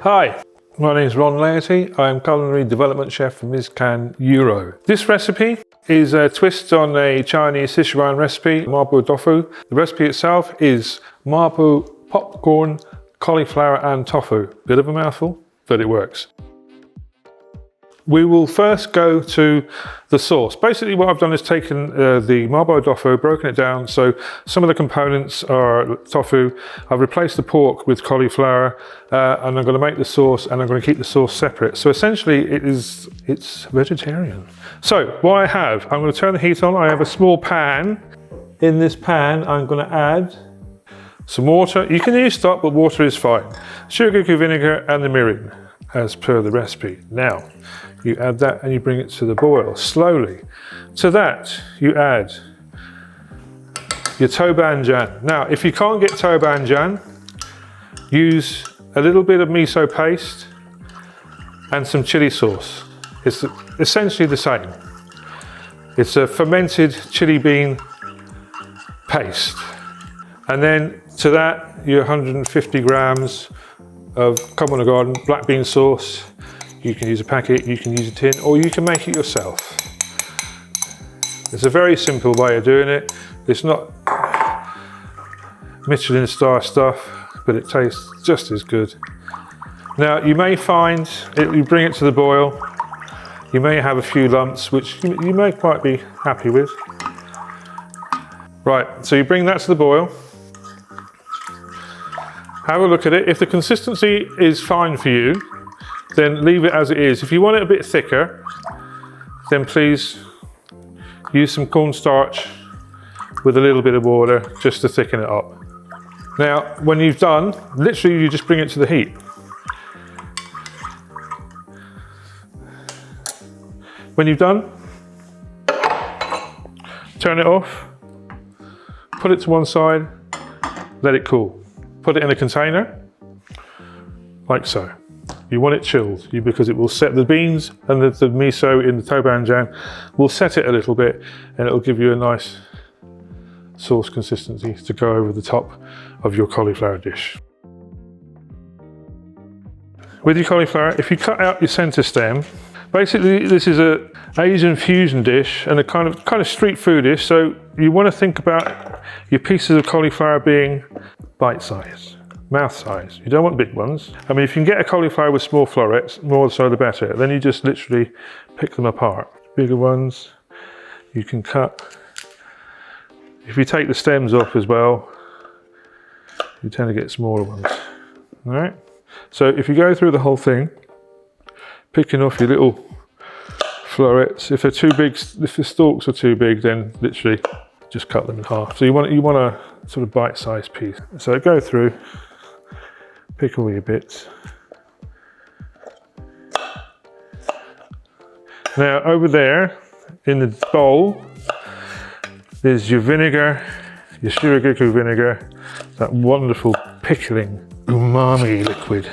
Hi, my name is Ron Laity. I am culinary development chef for Ms. Can Euro. This recipe is a twist on a Chinese Sichuan recipe, mapo tofu. The recipe itself is mapo popcorn, cauliflower and tofu. Bit of a mouthful, but it works. We will first go to the sauce. Basically what I've done is taken the mapo tofu, broken it down, so some of the components are tofu. I've replaced the pork with cauliflower, and I'm going to make the sauce, and I'm going to keep the sauce separate. So essentially it's vegetarian. So what I have, I'm going to turn the heat on. I have a small pan. In this pan I'm going to add some water. You can use stock, but water is fine. Sugar, vinegar and the mirin, as per the recipe. Now, you add that and you bring it to the boil slowly. To that, you add your tobanjan. Now, if you can't get tobanjan, use a little bit of miso paste and some chili sauce. It's essentially the same. It's a fermented chili bean paste. And then to that, your 150 grams of Come on a Garden black bean sauce. You can use a packet, you can use a tin, or you can make it yourself. It's a very simple way of doing it. It's not Michelin star stuff, but it tastes just as good. Now, you may find, you bring it to the boil, you may have a few lumps, which you may quite be happy with. Right, so you bring that to the boil. Have a look at it. If the consistency is fine for you, then leave it as it is. If you want it a bit thicker, then please use some cornstarch with a little bit of water just to thicken it up. Now, when you've done, literally you just bring it to the heat. When you've done, turn it off, put it to one side, let it cool. Put it in a container, like so. You want it chilled because it will set the beans and the miso in the tobanjan will set it a little bit, and it'll give you a nice sauce consistency to go over the top of your cauliflower dish. With your cauliflower, if you cut out your center stem, basically this is an Asian fusion dish and a kind of street food dish, so you want to think about your pieces of cauliflower being bite size. Mouth size. You don't want big ones. I mean, if you can get a cauliflower with small florets, more so the better. Then you just literally pick them apart. Bigger ones you can cut. If you take the stems off as well, you tend to get smaller ones. All right. So if you go through the whole thing, picking off your little florets. If they're too big, if the stalks are too big, then literally just cut them in half. So you want a sort of bite-sized piece. So go through. Pick all your bits. Now over there in the bowl is your vinegar, your shiragiku vinegar, that wonderful pickling umami liquid.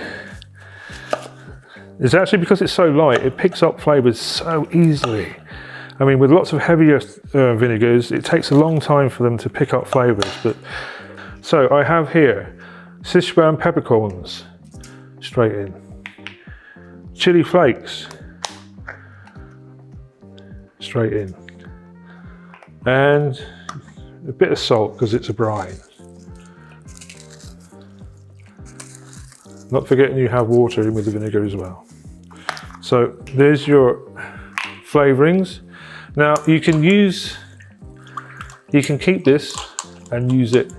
It's actually, because it's so light, it picks up flavours so easily. I mean, with lots of heavier vinegars, it takes a long time for them to pick up flavours. But so I have here Sichuan peppercorns, straight in. Chili flakes, straight in. And a bit of salt because it's a brine. Not forgetting you have water in with the vinegar as well. So there's your flavourings. Now you can keep this and use it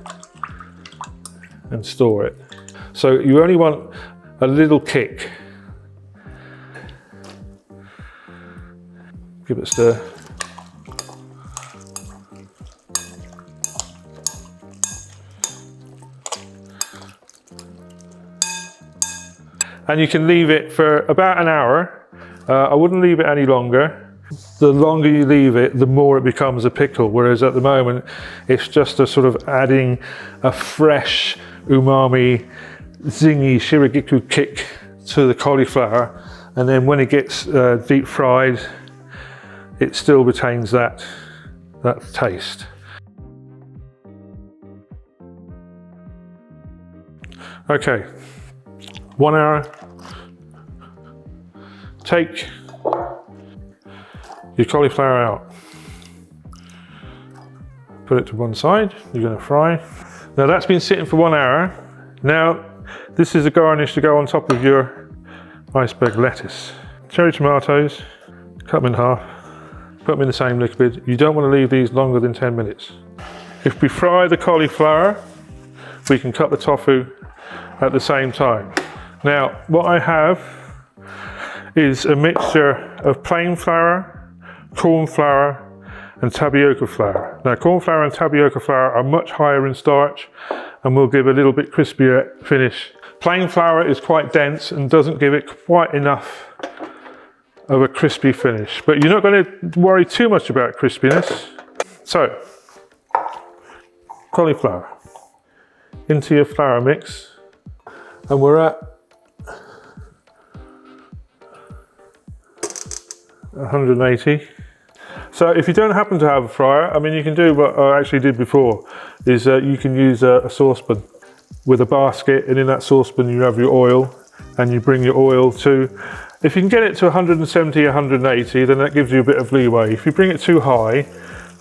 and store it. So you only want a little kick. Give it a stir. And you can leave it for about an hour. I wouldn't leave it any longer. The longer you leave it, the more it becomes a pickle, whereas at the moment it's just a sort of adding a fresh umami, zingy shiragiku kick to the cauliflower, and then when it gets deep fried, it still retains that taste. Okay, 1 hour take your cauliflower out. Put it to one side, you're going to fry. Now that's been sitting for 1 hour. Now this is a garnish to go on top of your iceberg lettuce. Cherry tomatoes, cut them in half, put them in the same liquid. You don't want to leave these longer than 10 minutes. If we fry the cauliflower, we can cut the tofu at the same time. Now what I have is a mixture of plain flour, corn flour and tapioca flour. Now corn flour and tapioca flour are much higher in starch and will give a little bit crispier finish. Plain flour is quite dense and doesn't give it quite enough of a crispy finish, but you're not going to worry too much about crispiness. So, cauliflower into your flour mix, and we're at 180. So if you don't happen to have a fryer, I mean, you can do what I actually did before, is you can use a saucepan with a basket, and in that saucepan you have your oil, and you bring your oil to, if you can get it to 170, 180, then that gives you a bit of leeway. If you bring it too high,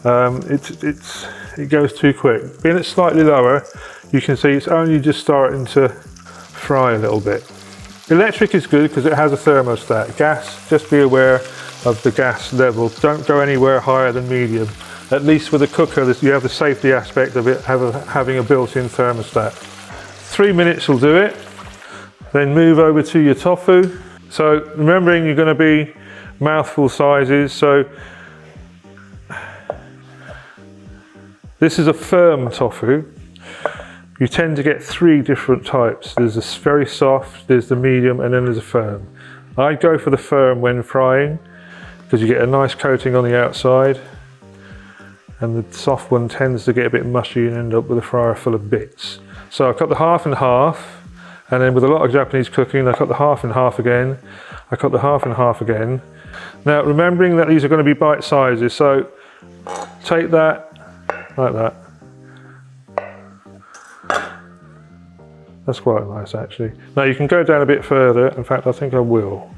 it goes too quick. Being it slightly lower, you can see it's only just starting to fry a little bit. Electric is good because it has a thermostat. Gas, just be aware of the gas level. Don't go anywhere higher than medium. At least with a cooker, you have the safety aspect of it having a built-in thermostat. 3 minutes will do it. Then move over to your tofu. So remembering you're going to be mouthful sizes. So this is a firm tofu. You tend to get 3 different types. There's this very soft, there's the medium, and then there's a firm. I'd go for the firm when frying because you get a nice coating on the outside, and the soft one tends to get a bit mushy and end up with a fryer full of bits. So I cut the half in half, and then with a lot of Japanese cooking, I cut the half in half again. I cut the half in half again. Now remembering that these are going to be bite sizes, so take that like that. That's quite nice actually. Now you can go down a bit further. In fact, I think I will,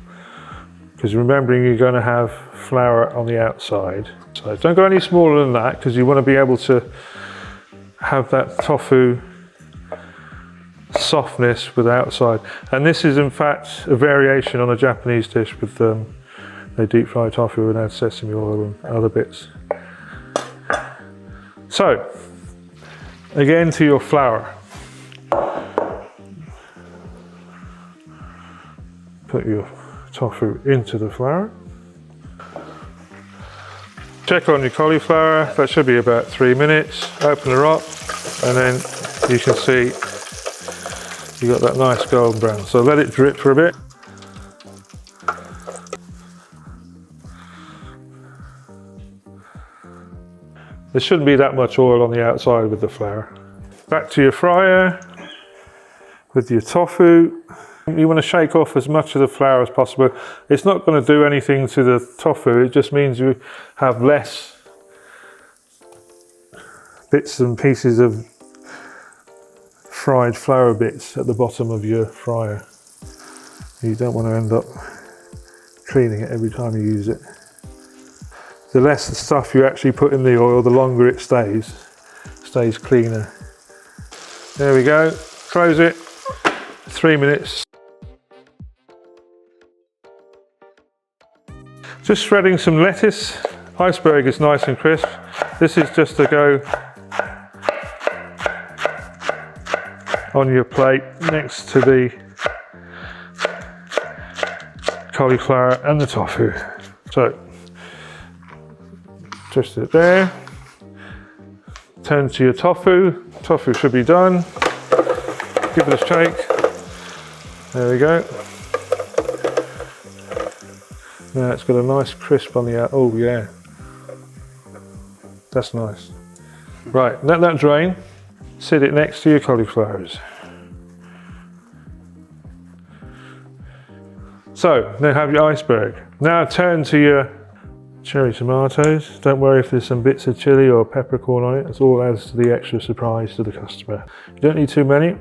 because remembering you're going to have flour on the outside. So don't go any smaller than that, because you want to be able to have that tofu softness with the outside. And this is in fact a variation on a Japanese dish with they deep fry tofu and add sesame oil and other bits. So again, to your flour. Put your tofu into the flour. Check on your cauliflower, that should be about 3 minutes. Open her up, and then you can see you got that nice golden brown. So let it drip for a bit. There shouldn't be that much oil on the outside with the flour. Back to your fryer with your tofu. You want to shake off as much of the flour as possible. It's not going to do anything to the tofu, it just means you have less bits and pieces of fried flour bits at the bottom of your fryer. You don't want to end up cleaning it every time you use it. The less stuff you actually put in the oil, the longer it stays cleaner. There we go, close it, 3 minutes. Just shredding some lettuce. Iceberg is nice and crisp. This is just to go on your plate next to the cauliflower and the tofu. So, twist it there. Turn to your tofu. Tofu should be done. Give it a shake. There we go. Now it's got a nice crisp on the out. Oh yeah, that's nice. Right, let that drain. Sit it next to your cauliflowers. So now have your iceberg. Now turn to your cherry tomatoes. Don't worry if there's some bits of chili or peppercorn on it. It all adds to the extra surprise to the customer. You don't need too many.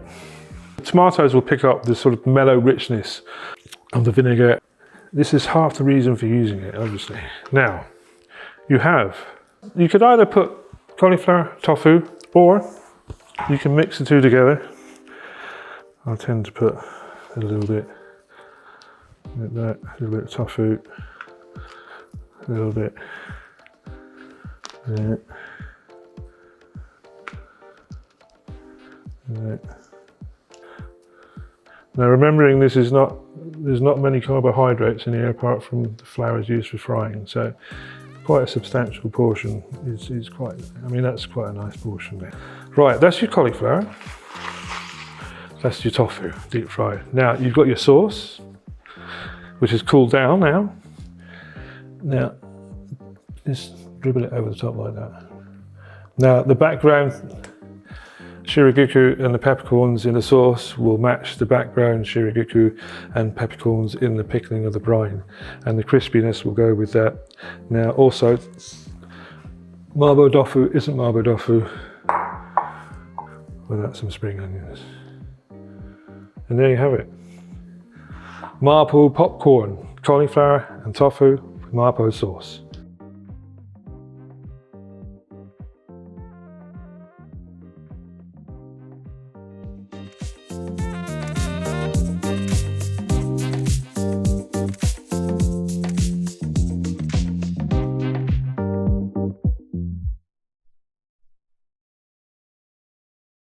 The tomatoes will pick up the sort of mellow richness of the vinegar This is half the reason for using it, obviously. Now, you could either put cauliflower, tofu, or you can mix the two together. I tend to put a little bit like that, a little bit of tofu, a little bit there, there. Now remembering there's not many carbohydrates in here apart from the flours used for frying, so quite a substantial portion is quite, I mean that's quite a nice portion there. Right, that's your cauliflower, that's your tofu, deep fried. Now you've got your sauce, which has cooled down now. Now, just dribble it over the top like that. Now the background shiriguku and the peppercorns in the sauce will match the background shiriguku and peppercorns in the pickling of the brine, and the crispiness will go with that. Now also, Mabo tofu isn't Mabo tofu without some spring onions. And there you have it. Mapo popcorn, cauliflower and tofu with Mapo sauce.